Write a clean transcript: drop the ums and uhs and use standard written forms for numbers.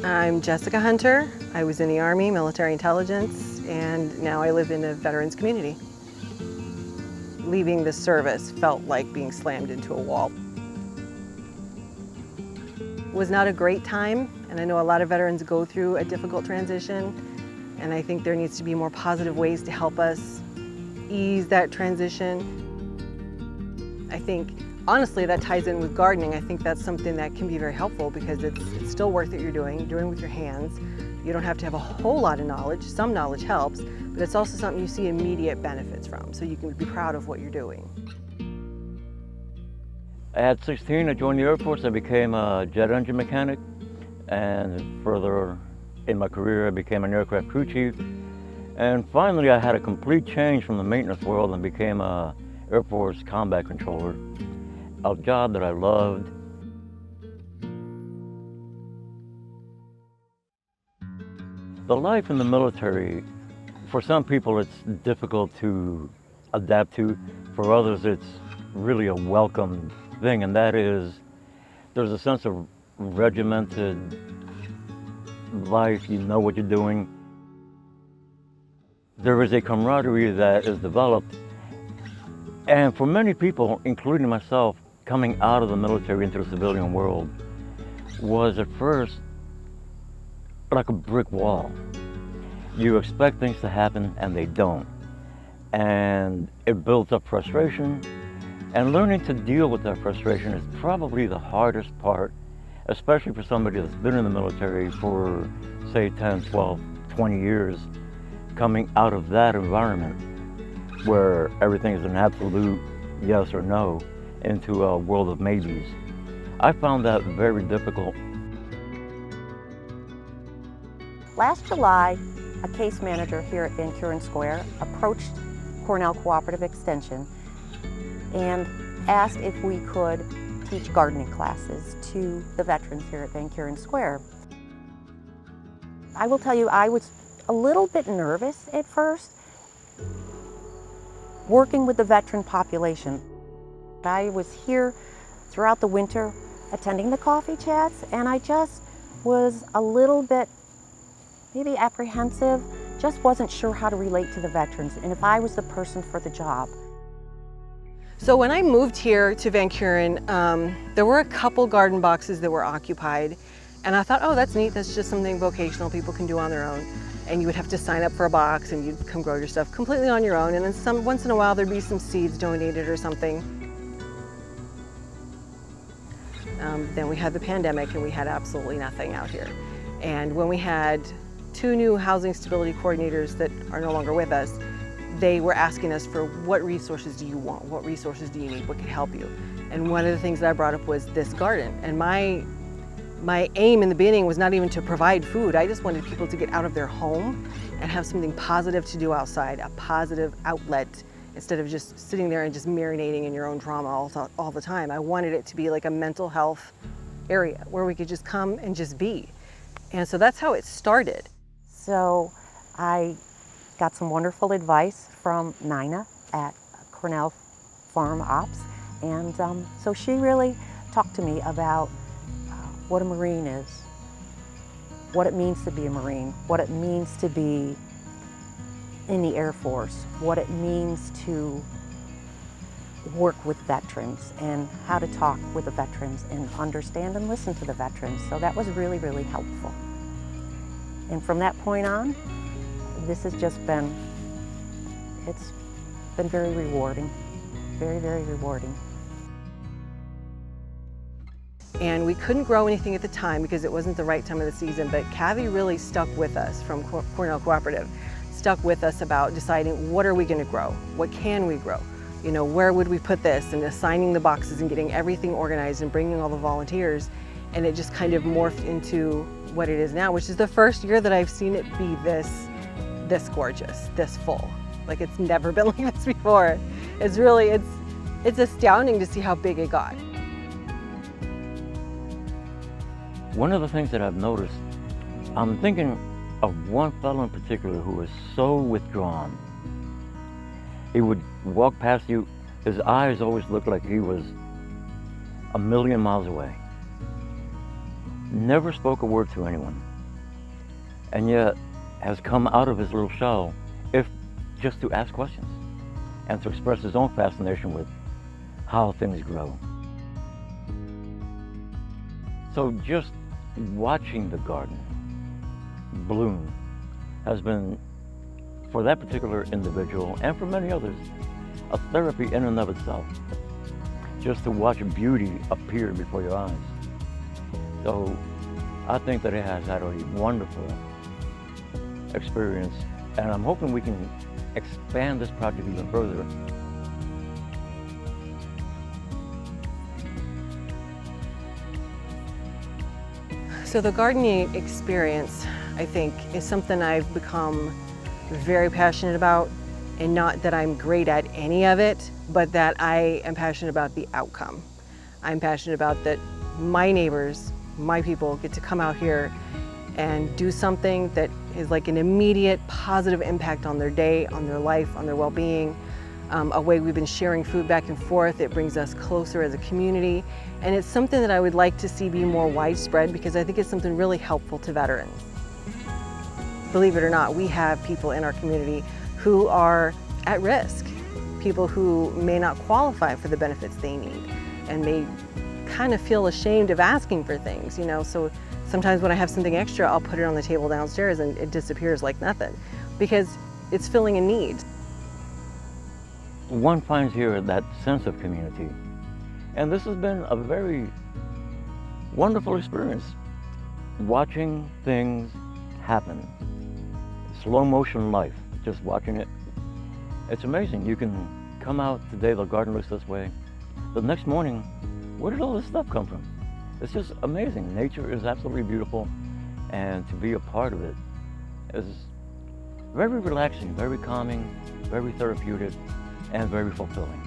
I'm Jessica Hunter. I was in the Army, military intelligence, and now I live in a veterans community. Leaving the service felt like being slammed into a wall. It was not a great time, and I know a lot of veterans go through a difficult transition, and I think there needs to be more positive ways to help us ease that transition. I think, honestly, that ties in with gardening. I think that's something that can be very helpful because it's still work that you're doing it with your hands. You don't have to have a whole lot of knowledge. Some knowledge helps, but it's also something you see immediate benefits from, so you can be proud of what you're doing. At 16, I joined the Air Force. I became a jet engine mechanic, and further in my career, I became an aircraft crew chief. And finally, I had a complete change from the maintenance world and became a Air Force combat controller, a job that I loved. The life in the military, for some people, it's difficult to adapt to. For others, it's really a welcome thing, and that is there's a sense of regimented life. You know what you're doing. There is a camaraderie that is developed, and for many people, including myself, coming out of the military into the civilian world was at first like a brick wall. You expect things to happen and they don't, and it builds up frustration, and learning to deal with that frustration is probably the hardest part, especially for somebody that's been in the military for say 10, 12, 20 years, coming out of that environment where everything is an absolute yes or no into a world of maybes. I found that very difficult. Last July, a case manager here at VanKeuren Square approached Cornell Cooperative Extension and asked if we could teach gardening classes to the veterans here at VanKeuren Square. I will tell you, I was a little bit nervous at first working with the veteran population. I was here throughout the winter attending the coffee chats, and I just was a little bit maybe apprehensive, just wasn't sure how to relate to the veterans and if I was the person for the job. So when I moved here to VanKeuren, there were a couple garden boxes that were occupied, and I thought, oh, that's neat, that's just something vocational people can do on their own. And you would have to sign up for a box and you'd come grow your stuff completely on your own, and then once in a while there'd be some seeds donated or something. Then we had the pandemic and we had absolutely nothing out here. And when we had 2 new housing stability coordinators that are no longer with us, they were asking us for what resources do you want? What resources do you need? What can help you? And one of the things that I brought up was this garden. And my aim in the beginning was not even to provide food. I just wanted people to get out of their home and have something positive to do outside, a positive outlet, instead of just sitting there and just marinating in your own trauma all the time. I wanted it to be like a mental health area where we could just come and just be. And so that's how it started. So I got some wonderful advice from Nina at Cornell Farm Ops, and so she really talked to me about what a Marine is, what it means to be a Marine, what it means to be in the Air Force, what it means to work with veterans, and how to talk with the veterans and understand and listen to the veterans. So that was really, really helpful. And from that point on, this has just been, it's been very rewarding, very, very rewarding. And we couldn't grow anything at the time because it wasn't the right time of the season, but Cavi really stuck with us from Cornell Cooperative, stuck with us about deciding what are we going to grow, what can we grow, you know, where would we put this, and assigning the boxes and getting everything organized and bringing all the volunteers, and it just kind of morphed into what it is now, which is the first year that I've seen it be this gorgeous, this full. Like, it's never been like this before. It's really, it's astounding to see how big it got. One of the things that I've noticed, I'm thinking of one fellow in particular who was so withdrawn. He would walk past you, his eyes always looked like he was a million miles away. Never spoke a word to anyone. and yet has come out of his little shell, if just to ask questions and to express his own fascination with how things grow. So just watching the garden bloom has been, for that particular individual and for many others, a therapy in and of itself. Just to watch beauty appear before your eyes. So I think that it has had a wonderful experience, and I'm hoping we can expand this project even further. So the gardening experience, I think, is something I've become very passionate about, and not that I'm great at any of it, but that I am passionate about the outcome. I'm passionate about that my neighbors, my people get to come out here and do something that is like an immediate positive impact on their day, on their life, on their well-being. A way we've been sharing food back and forth, it brings us closer as a community. And it's something that I would like to see be more widespread, because I think it's something really helpful to veterans. Believe it or not, we have people in our community who are at risk, people who may not qualify for the benefits they need and may kind of feel ashamed of asking for things, you know. So sometimes when I have something extra, I'll put it on the table downstairs and it disappears like nothing, because it's filling a need. One finds here that sense of community, and this has been a very wonderful experience, watching things happen. Slow motion life, just watching it. It's amazing. You can come out today, the garden looks this way. The next morning, where did all this stuff come from? It's just amazing. Nature is absolutely beautiful, and to be a part of it is very relaxing, very calming, very therapeutic, and very fulfilling.